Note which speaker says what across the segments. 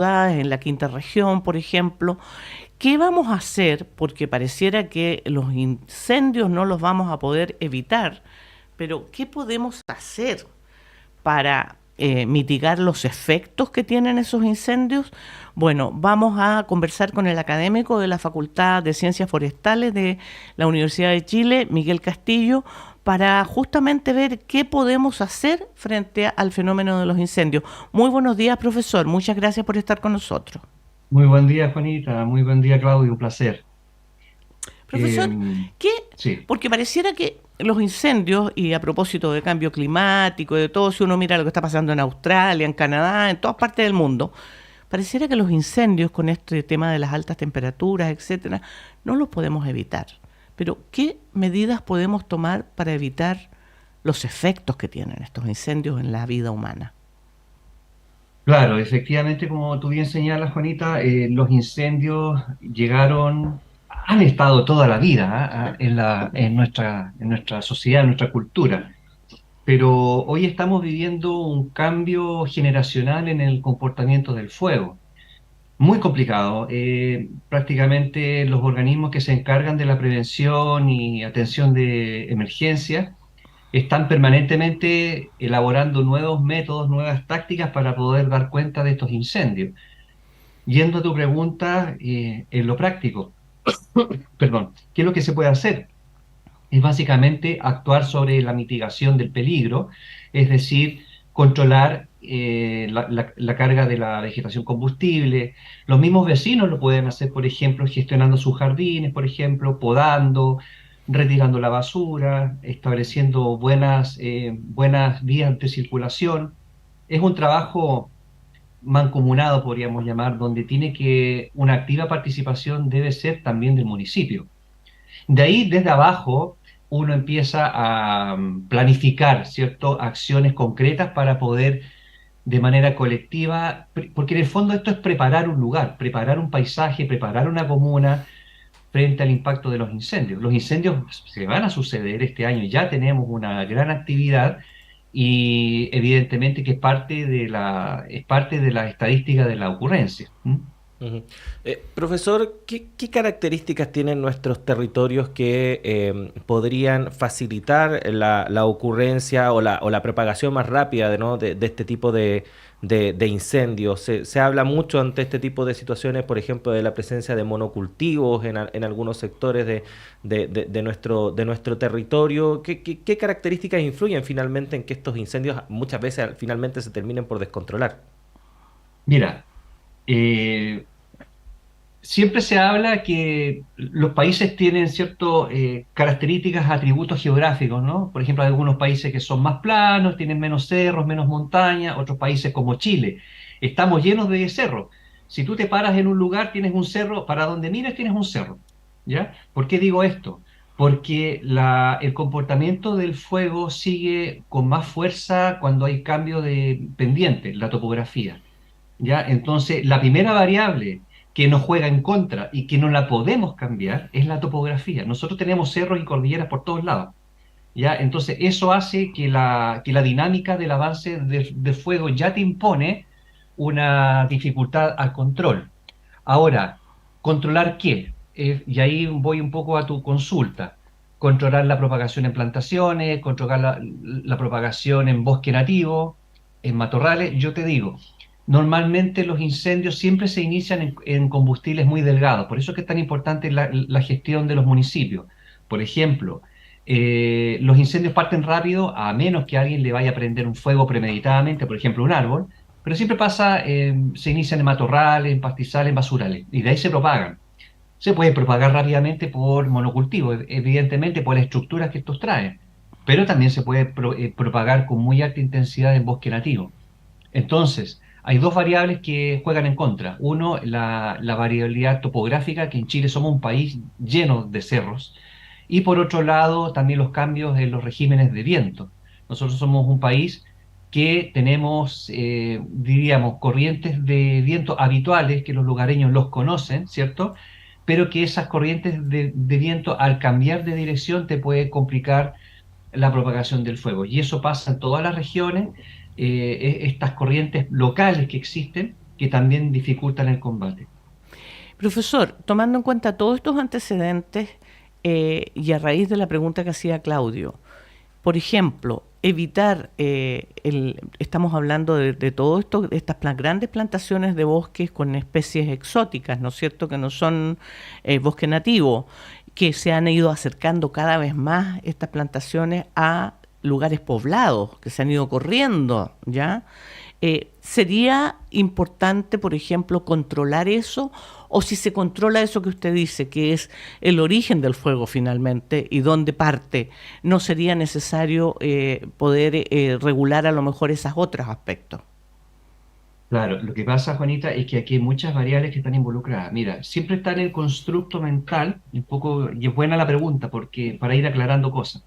Speaker 1: ciudades, en la quinta región, por ejemplo. ¿Qué vamos a hacer? Porque pareciera que los incendios no los vamos a poder evitar, pero ¿qué podemos hacer para mitigar los efectos que tienen esos incendios? Bueno, vamos a conversar con el académico de la Facultad de Ciencias Forestales de la Universidad de Chile, Miguel Castillo, para justamente ver qué podemos hacer frente al fenómeno de los incendios. Muy buenos días, profesor. Muchas gracias por estar con nosotros.
Speaker 2: Muy buen día, Juanita. Muy buen día, Claudio. Un placer. Eh,
Speaker 1: Profesor, ¿qué?
Speaker 2: sí,
Speaker 1: Porque pareciera que los incendios, y a propósito de cambio climático, de todo, si uno mira lo que está pasando en Australia, en Canadá, en todas partes del mundo, pareciera que los incendios con este tema de las altas temperaturas, etcétera, no los podemos evitar. Pero, ¿qué medidas podemos tomar para evitar los efectos que tienen estos incendios en la vida humana?
Speaker 2: claro, efectivamente, como tú bien señalas, Juanita, los incendios han estado toda la vida, en nuestra sociedad, en nuestra cultura. Pero hoy estamos viviendo un cambio generacional en el comportamiento del fuego. Muy complicado. Prácticamente los organismos que se encargan de la prevención y atención de emergencias están permanentemente elaborando nuevos métodos, nuevas tácticas para poder dar cuenta de estos incendios. Yendo a tu pregunta, en lo práctico, perdón, ¿qué es lo que se puede hacer? Es básicamente actuar sobre la mitigación del peligro, es decir, controlar la carga de la vegetación combustible. Los mismos vecinos lo pueden hacer, por ejemplo, gestionando sus jardines, por ejemplo, podando, retirando la basura, estableciendo buenas vías de circulación. Es un trabajo mancomunado, podríamos llamar, donde una activa participación debe ser también del municipio. De ahí, desde abajo, uno empieza a planificar, ¿cierto? Acciones concretas para poder, de manera colectiva, porque en el fondo esto es preparar un lugar, preparar un paisaje, preparar una comuna frente al impacto de los incendios. Los incendios se van a suceder este año, ya tenemos una gran actividad y evidentemente que es parte de la estadística de la ocurrencia. ¿M?
Speaker 3: Ujú. Profesor, ¿qué características tienen nuestros territorios que podrían facilitar la ocurrencia o la propagación más rápida de este tipo de incendios? Se habla mucho ante este tipo de situaciones, por ejemplo, de la presencia de monocultivos en algunos sectores de nuestro territorio. ¿Qué características influyen finalmente en que estos incendios muchas veces finalmente se terminen por descontrolar?
Speaker 2: Mira, eh, siempre se habla que los países tienen ciertas características, atributos geográficos, ¿no? Por ejemplo, hay algunos países que son más planos, tienen menos cerros, menos montañas, otros países como Chile. Estamos llenos de cerros. Si tú te paras en un lugar, tienes un cerro, para donde mires tienes un cerro, ¿ya? ¿Por qué digo esto? Porque el comportamiento del fuego sigue con más fuerza cuando hay cambio de pendiente, la topografía. ¿Ya? Entonces, la primera variable que nos juega en contra y que no la podemos cambiar es la topografía. Nosotros tenemos cerros y cordilleras por todos lados, ¿ya? Entonces, eso hace que la dinámica del avance de fuego ya te impone una dificultad al control. Ahora, ¿controlar qué? Y ahí voy un poco a tu consulta. Controlar la propagación en plantaciones, controlar la propagación en bosque nativo, en matorrales. Yo te digo, normalmente los incendios siempre se inician en combustibles muy delgados. Por eso es que es tan importante la gestión de los municipios. Por ejemplo, los incendios parten rápido a menos que alguien le vaya a prender un fuego premeditadamente, por ejemplo, un árbol, pero siempre pasa, se inician en matorrales, en pastizales, en basurales, y de ahí se propagan. Se puede propagar rápidamente por monocultivo, evidentemente por las estructuras que estos traen, pero también se puede propagar con muy alta intensidad en bosque nativo. Entonces, hay dos variables que juegan en contra. Uno, la variabilidad topográfica, que en Chile somos un país lleno de cerros, y por otro lado, también los cambios en los regímenes de viento. Nosotros somos un país que tenemos, diríamos, corrientes de viento habituales, que los lugareños los conocen, ¿cierto? Pero que esas corrientes de viento, al cambiar de dirección, te puede complicar la propagación del fuego. Y eso pasa en todas las regiones, estas corrientes locales que existen, que también dificultan el combate.
Speaker 1: Profesor, tomando en cuenta todos estos antecedentes y a raíz de la pregunta que hacía Claudio, por ejemplo, evitar, estamos hablando de todo esto, de estas grandes plantaciones de bosques con especies exóticas, ¿no es cierto?, que no son bosque nativo, que se han ido acercando cada vez más estas plantaciones a lugares poblados, que se han ido corriendo, ¿ya? ¿Sería importante, por ejemplo, controlar eso? O si se controla eso que usted dice, que es el origen del fuego finalmente y dónde parte, ¿no sería necesario poder regular a lo mejor esos otros aspectos?
Speaker 2: Claro, lo que pasa, Juanita, es que aquí hay muchas variables que están involucradas. Mira, siempre está en el constructo mental, un poco, y es buena la pregunta, porque para ir aclarando cosas.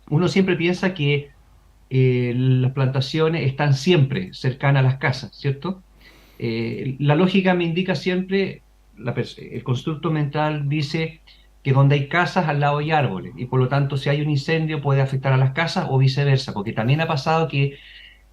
Speaker 2: Uno siempre piensa que las plantaciones están siempre cercanas a las casas, ¿cierto? La lógica me indica siempre, el constructo mental dice que donde hay casas al lado hay árboles, y por lo tanto si hay un incendio puede afectar a las casas o viceversa, porque también ha pasado que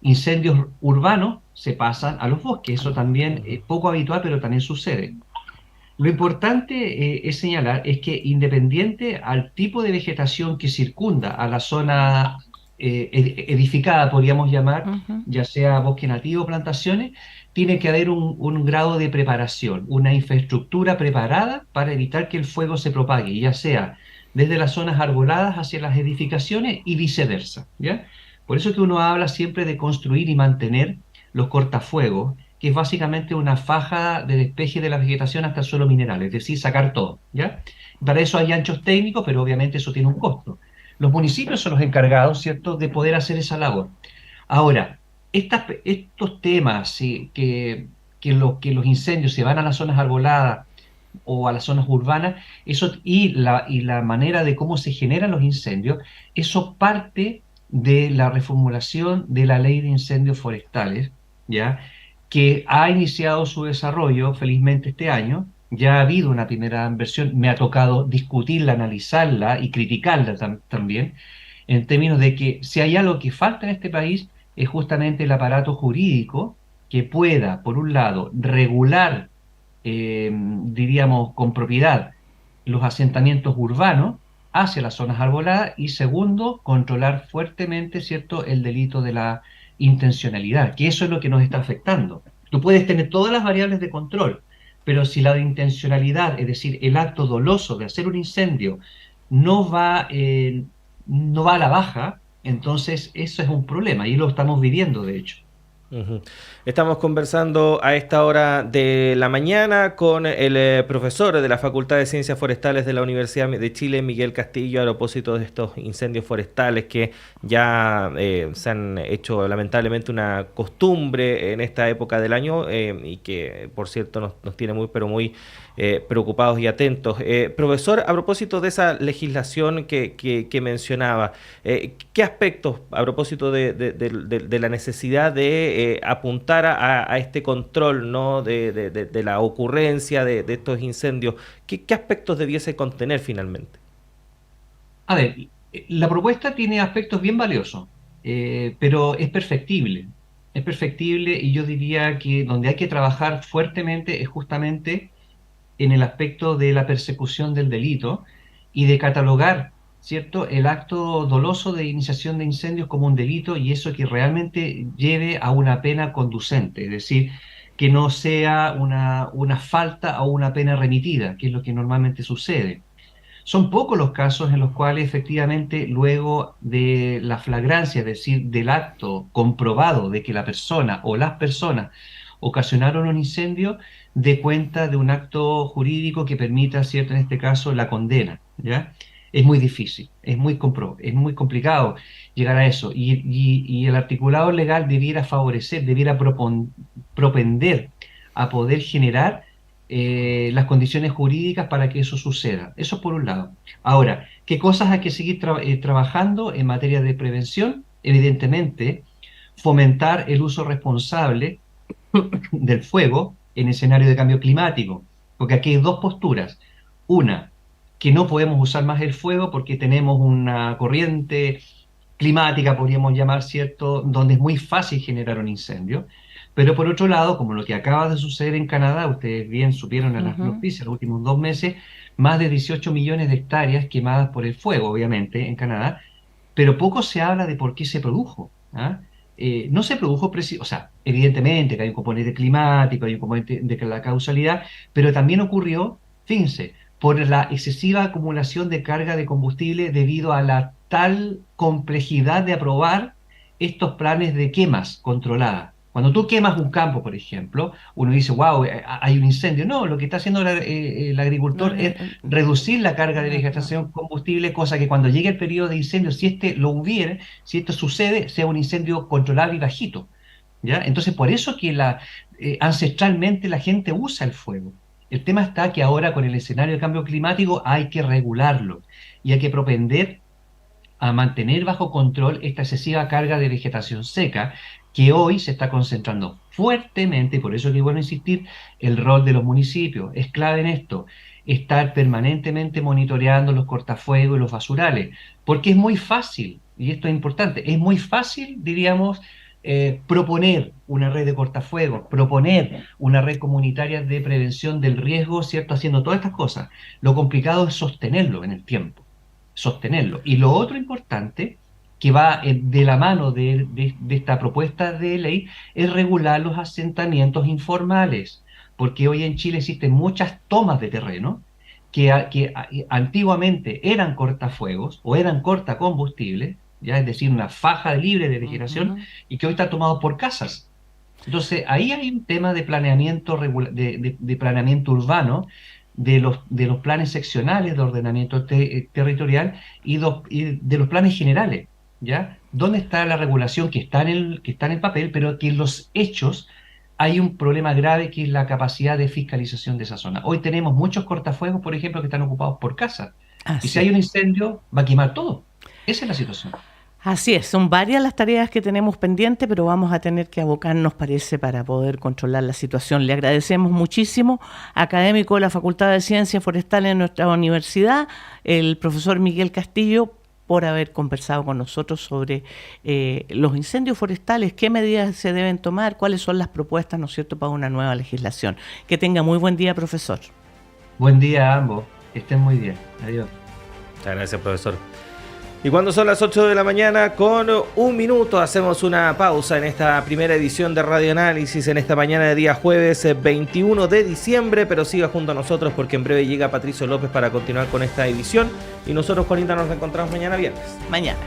Speaker 2: incendios urbanos se pasan a los bosques, eso también es poco habitual, pero también sucede. Lo importante es señalar es que independiente al tipo de vegetación que circunda a la zona edificada, podríamos llamar,
Speaker 1: Ujú.
Speaker 2: ya sea bosque nativo o plantaciones, tiene que haber un grado de preparación, una infraestructura preparada para evitar que el fuego se propague, ya sea desde las zonas arboladas hacia las edificaciones y viceversa, ¿ya? Por eso que uno habla siempre de construir y mantener los cortafuegos, que es básicamente una faja de despeje de la vegetación hasta el suelo mineral, es decir, sacar todo, ¿ya? Para eso hay anchos técnicos, pero obviamente eso tiene un costo. Los municipios son los encargados, ¿cierto?, de poder hacer esa labor. Ahora, estos temas, sí, que los incendios se van a las zonas arboladas o a las zonas urbanas, eso, y la manera de cómo se generan los incendios, eso parte de la reformulación de la ley de incendios forestales, ¿ya? Que ha iniciado su desarrollo felizmente este año. Ya ha habido una primera versión, me ha tocado discutirla, analizarla y criticarla también, en términos de que si hay algo que falta en este país es justamente el aparato jurídico que pueda, por un lado, regular, diríamos, con propiedad los asentamientos urbanos hacia las zonas arboladas y segundo, controlar fuertemente, ¿cierto?, el delito de la intencionalidad, que eso es lo que nos está afectando. Tú puedes tener todas las variables de control, pero si la intencionalidad, es decir, el acto doloso de hacer un incendio, no va, no va a la baja, entonces eso es un problema y lo estamos viviendo, de hecho.
Speaker 3: Ujú. Estamos conversando a esta hora de la mañana con el profesor de la Facultad de Ciencias Forestales de la Universidad de Chile, Miguel Castillo, a propósito de estos incendios forestales que ya se han hecho lamentablemente una costumbre en esta época del año y que, por cierto, nos tiene muy, pero muy preocupados y atentos. Profesor, a propósito de esa legislación que mencionaba, ¿qué aspectos, a propósito de la necesidad de apuntar a este control, ¿no?, de la ocurrencia de estos incendios, ¿qué aspectos debiese contener finalmente?
Speaker 2: A ver, la propuesta tiene aspectos bien valiosos, pero es perfectible. Es perfectible y yo diría que donde hay que trabajar fuertemente es justamente en el aspecto de la persecución del delito y de catalogar, ¿cierto?, el acto doloso de iniciación de incendios como un delito y eso que realmente lleve a una pena conducente, es decir, que no sea una falta o una pena remitida, que es lo que normalmente sucede. Son pocos los casos en los cuales efectivamente luego de la flagrancia, es decir, del acto comprobado de que la persona o las personas ocasionaron un incendio, dé cuenta de un acto jurídico que permita, ¿cierto?, en este caso, la condena, ¿ya? Es muy difícil, es muy complicado llegar a eso. Y el articulado legal debiera favorecer, debiera propender a poder generar las condiciones jurídicas para que eso suceda. Eso por un lado. Ahora, ¿qué cosas hay que seguir trabajando en materia de prevención? Evidentemente, fomentar el uso responsable del fuego en escenario de cambio climático, porque aquí hay dos posturas. Una, que no podemos usar más el fuego porque tenemos una corriente climática, podríamos llamar, ¿cierto?, donde es muy fácil generar un incendio. Pero por otro lado, como lo que acaba de suceder en Canadá, ustedes bien supieron en las
Speaker 1: Ujú.
Speaker 2: noticias, los últimos 2 meses, más de 18 millones de hectáreas quemadas por el fuego, obviamente, en Canadá, pero poco se habla de por qué se produjo. ¿Ah? No se produjo, o sea, evidentemente que hay un componente climático, hay un componente de la causalidad, pero también ocurrió, fíjense, por la excesiva acumulación de carga de combustible debido a la tal complejidad de aprobar estos planes de quemas controladas. Cuando tú quemas un campo, por ejemplo, uno dice, wow, hay un incendio. No, lo que está haciendo el
Speaker 1: No,
Speaker 2: agricultor es reducir la carga de
Speaker 1: no.
Speaker 2: vegetación combustible, cosa que cuando llegue el periodo de incendio, si este lo hubiera, si esto sucede, sea un incendio controlable y bajito. ¿Ya? Entonces, por eso que ancestralmente la gente usa el fuego. El tema está que ahora con el escenario de cambio climático hay que regularlo y hay que propender a mantener bajo control esta excesiva carga de vegetación seca que hoy se está concentrando fuertemente, y por eso que bueno insistir, el rol de los municipios es clave en esto, estar permanentemente monitoreando los cortafuegos y los basurales, porque es muy fácil, y esto es importante, es muy fácil, diríamos, proponer una red de cortafuegos, proponer una red comunitaria de prevención del riesgo, ¿cierto? Haciendo todas estas cosas. Lo complicado es sostenerlo en el tiempo, sostenerlo. Y lo otro importante, que va de la mano de esta propuesta de ley, es regular los asentamientos informales, porque hoy en Chile existen muchas tomas de terreno que antiguamente eran cortafuegos o eran cortacombustibles, ya es decir, una faja libre de vegetación,
Speaker 1: Ujú.
Speaker 2: y que hoy están tomados por casas. Entonces, ahí hay un tema de planeamiento, de planeamiento urbano, de los planes seccionales de ordenamiento territorial y de los planes generales, ¿ya? ¿Dónde está la regulación que está en el papel, pero que en los hechos hay un problema grave que es la capacidad de fiscalización de esa zona? Hoy tenemos muchos cortafuegos, por ejemplo, que están ocupados por casas, y si
Speaker 1: Así
Speaker 2: hay
Speaker 1: es.
Speaker 2: un incendio, va a quemar todo. Esa es la situación.
Speaker 1: Así es, son varias las tareas que tenemos pendientes, pero vamos a tener que abocarnos, parece, para poder controlar la situación. Le agradecemos muchísimo, académico de la Facultad de Ciencias Forestales de nuestra universidad, el profesor Miguel Castillo, por haber conversado con nosotros sobre los incendios forestales, qué medidas se deben tomar, cuáles son las propuestas, ¿no es cierto?, para una nueva legislación. Que tenga muy buen día, profesor.
Speaker 2: Buen día a ambos, que estén muy bien. Adiós.
Speaker 3: Muchas gracias, profesor. Y cuando son las 8 de la mañana, con 1 minuto, hacemos una pausa en esta primera edición de Radio Análisis en esta mañana de día jueves 21 de diciembre, pero siga junto a nosotros porque en breve llega Patricio López para continuar con esta edición y nosotros, Juanita, nos reencontramos mañana viernes.
Speaker 1: Mañana.